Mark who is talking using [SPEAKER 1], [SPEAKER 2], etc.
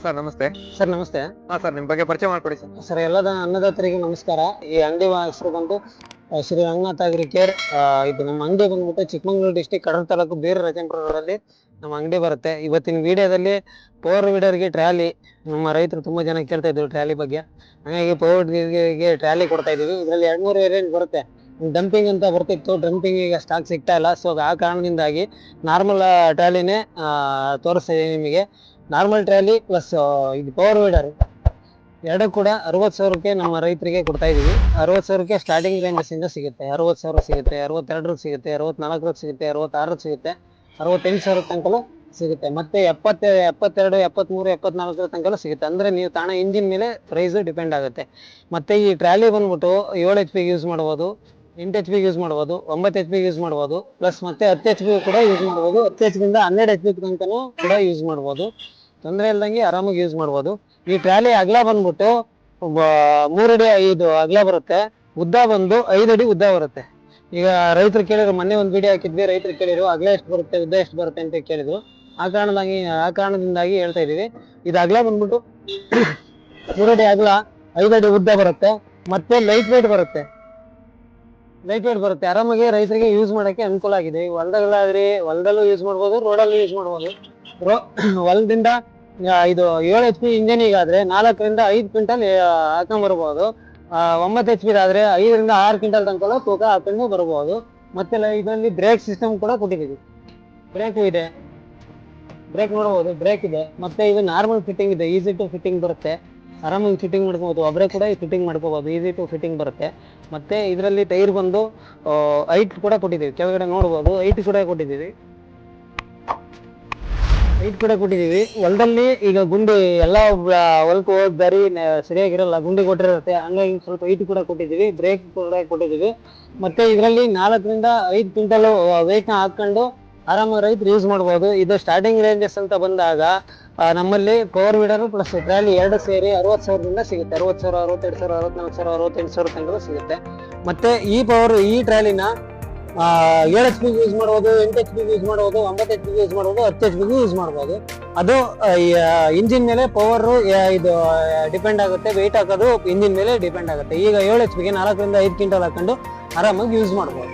[SPEAKER 1] Sir ನಮಸ್ತೆ.
[SPEAKER 2] Sir ನಮಸ್ತೆ.
[SPEAKER 1] Sir ನಿಮ್ಮ ಬಗ್ಗೆ ಪರಿಚಯ ಮಾಡ್ಕೊಡಿ ಸರ್.
[SPEAKER 2] ಸರ್ ಎಲ್ಲದ ಅನ್ನದಾತರಿಗೆ ನಮಸ್ಕಾರ. ಈ ಅಂಗಡಿ ಹೆಸರು ಬಂದು ಶ್ರೀ ರಂಗನಾಥ ಅಗ್ರಿ ಕೇರ್. ಇದು ನಮ್ಮ ಅಂಗಡಿ ಬಂದ್ಬಿಟ್ಟು ಚಿಕ್ಕಮಗಳೂರು ಡಿಸ್ಟಿಕ್ ಕಡಲ ತಾಲೂಕು ಬೇರೆ ರಾಜಂಪುರ ರೋಡಲ್ಲಿ ನಮ್ಮ ಅಂಗಡಿ ಬರುತ್ತೆ. ಇವತ್ತಿನ ವಿಡಿಯೋದಲ್ಲಿ ಪವರ್ ವೀಡರ್ಗೆ ಟ್ರ್ಯಾಲಿ, ನಮ್ಮ ರೈತರು ತುಂಬಾ ಜನ ಕೇಳ್ತಾ ಇದ್ರು ಟ್ರ್ಯಾಲಿ ಬಗ್ಗೆ. ಹಾಗಾಗಿ ಪವರ್ ವೀಡರ್ಗೆ ಟ್ರ್ಯಾಲಿ ಕೊಡ್ತಾ ಇದೀವಿ. ಇದರಲ್ಲಿ 2-3 ವೇರಿಯಂಟ್ ಬರುತ್ತೆ. ಡಂಪಿಂಗ್ ಅಂತ ಬರ್ತಿತ್ತು, ಡಂಪಿಂಗ್ ಈಗ ಸ್ಟಾಕ್ ಸಿಗ್ತಾ ಇಲ್ಲ. ಸೊ ಆ ಕಾರಣದಿಂದಾಗಿ ನಾರ್ಮಲ್ ಟ್ರ್ಯಾಲಿನೇ ತೋರಿಸ್ತಾ ಇದೀವಿ ನಿಮಗೆ. ನಾರ್ಮಲ್ ಟ್ರ್ಯಾಲಿ ಪ್ಲಸ್ ಇದು ಪವರ್ ವೀಡರ್ ಎರಡು ಕೂಡ 60,000ಕ್ಕೆ ನಮ್ಮ ರೈತರಿಗೆ ಕೊಡ್ತಾ ಇದೀವಿ. 60,000ಕ್ಕೆ ಸ್ಟಾರ್ಟಿಂಗ್ ರೇಂಜಸ್ ಇಂದ ಸಿಗುತ್ತೆ. 60,000 ಸಿಗುತ್ತೆ, 62 ಸಿಗುತ್ತೆ, 64 ಸಿಗುತ್ತೆ, 66 ಸಿಗುತ್ತೆ, 68,000 ತನಕಲೂ ಸಿಗುತ್ತೆ. ಮತ್ತೆ 70, 72, 73, 74 ತನಕಲೂ ಸಿಗುತ್ತೆ. ಅಂದ್ರೆ ನೀವು ತಾಣ ಇಂಜಿನ್ ಮೇಲೆ ಪ್ರೈಸ್ ಡಿಪೆಂಡ್ ಆಗುತ್ತೆ. ಮತ್ತೆ ಈ ಟ್ರ್ಯಾಲಿ ಬಂದ್ಬಿಟ್ಟು 7 HP ಯೂಸ್ ಮಾಡ್ಬೋದು, 8 HP ಯೂಸ್ ಮಾಡ್ಬೋದು, 9 HP ಯೂಸ್ ಮಾಡ್ಬೋದು, ಪ್ಲಸ್ ಮತ್ತೆ 10 HP ಕೂಡ ಯೂಸ್ ಮಾಡ್ಬೋದು. 10 HP ಇಂದ 12 HP ತನಕನೂ ಕೂಡ ಯೂಸ್ ಮಾಡ್ಬೋದು. ತೊಂದರೆ ಇಲ್ದಂಗೆ ಆರಾಮಾಗಿ ಯೂಸ್ ಮಾಡ್ಬೋದು. ಈ ಟ್ರ್ಯಾಲಿ ಅಗಲ ಬಂದ್ಬಿಟ್ಟು 3 ಅಡಿ 5 ಅಗಲ ಬರುತ್ತೆ. ಉದ್ದ ಬಂದು 5 ಅಡಿ ಉದ್ದ ಬರುತ್ತೆ. ಈಗ ರೈತರು ಕೇಳಿದ್ರು, ಮೊನ್ನೆ ಒಂದು ವಿಡಿಯೋ ಹಾಕಿದ್ವಿ, ರೈತರು ಕೇಳಿದ್ರು ಅಗಲ ಎಷ್ಟು ಬರುತ್ತೆ, ಉದ್ದ ಎಷ್ಟು ಬರುತ್ತೆ ಅಂತ ಕೇಳಿದ್ರು. ಆ ಕಾರಣದಿಂದಾಗಿ ಹೇಳ್ತಾ ಇದೀವಿ. ಇದು ಅಗಲ ಬಂದ್ಬಿಟ್ಟು 3 ಅಡಿ ಅಗಲ, 5 ಅಡಿ ಉದ್ದ ಬರುತ್ತೆ. ಮತ್ತೆ ಲೈಟ್ ವೇಟ್ ಬರುತ್ತೆ. ಆರಾಮಾಗಿ ರೈತರಿಗೆ ಯೂಸ್ ಮಾಡಕ್ಕೆ ಅನುಕೂಲ ಆಗಿದೆ. ಹೊಲದಲ್ಲಾದ್ರಿ ಹೊಲದಲ್ಲೂ ಯೂಸ್ ಮಾಡ್ಬೋದು, ರೋಡಲ್ಲೂ ಯೂಸ್ ಮಾಡ್ಬೋದು. ಹೊಲದಿಂದ ಇದು 7 HP ಇಂಜನಿಗಾದ್ರೆ 4ರಿಂದ 5 ಕ್ವಿಂಟಲ್ ಹಾಕೊಂಡ್ ಬರ್ಬೋದು. 9 HP ಆದ್ರೆ 5ರಿಂದ 6 ಕ್ವಿಂಟಲ್ ತನಕ ತೂಕ ಹಾಕೊಂಡು ಬರ್ಬೋದು. ಮತ್ತೆ ಇದರಲ್ಲಿ ಬ್ರೇಕ್ ಸಿಸ್ಟಮ್ ಕೂಡ ಕೊಟ್ಟಿದ್ದೀವಿ. ಬ್ರೇಕು ಇದೆ, ಬ್ರೇಕ್ ನೋಡಬಹುದು, ಬ್ರೇಕ್ ಇದೆ. ಮತ್ತೆ ಇದು ನಾರ್ಮಲ್ ಫಿಟ್ಟಿಂಗ್ ಇದೆ, ಈಸಿ ಟು ಫಿಟ್ಟಿಂಗ್ ಬರುತ್ತೆ. ಆರಾಮಾಗಿ ಫಿಟ್ಟಿಂಗ್ ಮಾಡ್ಕೋಬಹುದು, ಒಬ್ಬರೇ ಕೂಡ ಫಿಟ್ಟಿಂಗ್ ಮಾಡ್ಕೋಬಹುದು, ಈಸಿ ಟು ಫಿಟ್ಟಿಂಗ್ ಬರುತ್ತೆ. ಮತ್ತೆ ಇದರಲ್ಲಿ ಟೈರ್ ಬಂದು ಹೈಟ್ ಕೂಡ ಕೊಟ್ಟಿದ್ದೀವಿ, ಕೆಳಗಡೆ ನೋಡ್ಬೋದು, ಹೈಟ್ ಕೂಡ ಕೊಟ್ಟಿದ್ದೀವಿ. ಹೊಲದಲ್ಲಿ ಈಗ ಗುಂಡಿ ಎಲ್ಲ ಹೊಲಕ್ಕೆ ಹೋಗಿ ದಾರಿ ಸರಿಯಾಗಿರಲ್ಲ, ಗುಂಡಿ ಕೊಟ್ಟಿರುತ್ತೆ. ಹಂಗಾಗಿ ಸ್ವಲ್ಪ ಹೈಟ್ ಕೂಡ ಕೊಟ್ಟಿದ್ದೀವಿ, ಬ್ರೇಕ್ ಕೂಡ ಕೊಟ್ಟಿದ್ದೀವಿ. ಮತ್ತೆ ಇದರಲ್ಲಿ 4ರಿಂದ 5 ಕ್ವಿಂಟಲ್ ವೆಯ್ಟ್ ನ ಹಾಕೊಂಡು ಆರಾಮಾಗಿ ರೈತರು ಯೂಸ್ ಮಾಡ್ಬೋದು. ಇದು ಸ್ಟಾರ್ಟಿಂಗ್ ರೇಂಜಸ್ ಅಂತ ಬಂದಾಗ ನಮ್ಮಲ್ಲಿ ಪವರ್ ವೀಡರ್ ಪ್ಲಸ್ ಟ್ರ್ಯಾಲಿ ಎರಡು ಸೇರಿ 60,000ದಿಂದ ಸಿಗುತ್ತೆ. 60,000, 62,000, 64,000, 68,000 ತನಕ ಸಿಗುತ್ತೆ. ಮತ್ತೆ ಈ ಟ್ರ್ಯಾಲಿನ 7 HP ಯೂಸ್ ಮಾಡ್ಬೋದು, 8 HP ಯೂಸ್ ಮಾಡ್ಬೋದು, 9 HP ಯೂಸ್ ಮಾಡ್ಬೋದು, 10 HP ಯೂಸ್ ಮಾಡ್ಬೋದು. ಅದು ಇಂಜಿನ್ ಮೇಲೆ ಪವರ್ ಇದು ಡಿಪೆಂಡ್ ಆಗುತ್ತೆ. ವೆಯ್ಟ್ ಹಾಕೋದು ಇಂಜಿನ್ ಮೇಲೆ ಡಿಪೆಂಡ್ ಆಗುತ್ತೆ. ಈಗ 7 HP ಗೆ 4ರಿಂದ 5 ಕ್ವಿಂಟಲ್ ಹಾಕೊಂಡು ಆರಾಮಾಗಿ ಯೂಸ್ ಮಾಡ್ಬೋದು.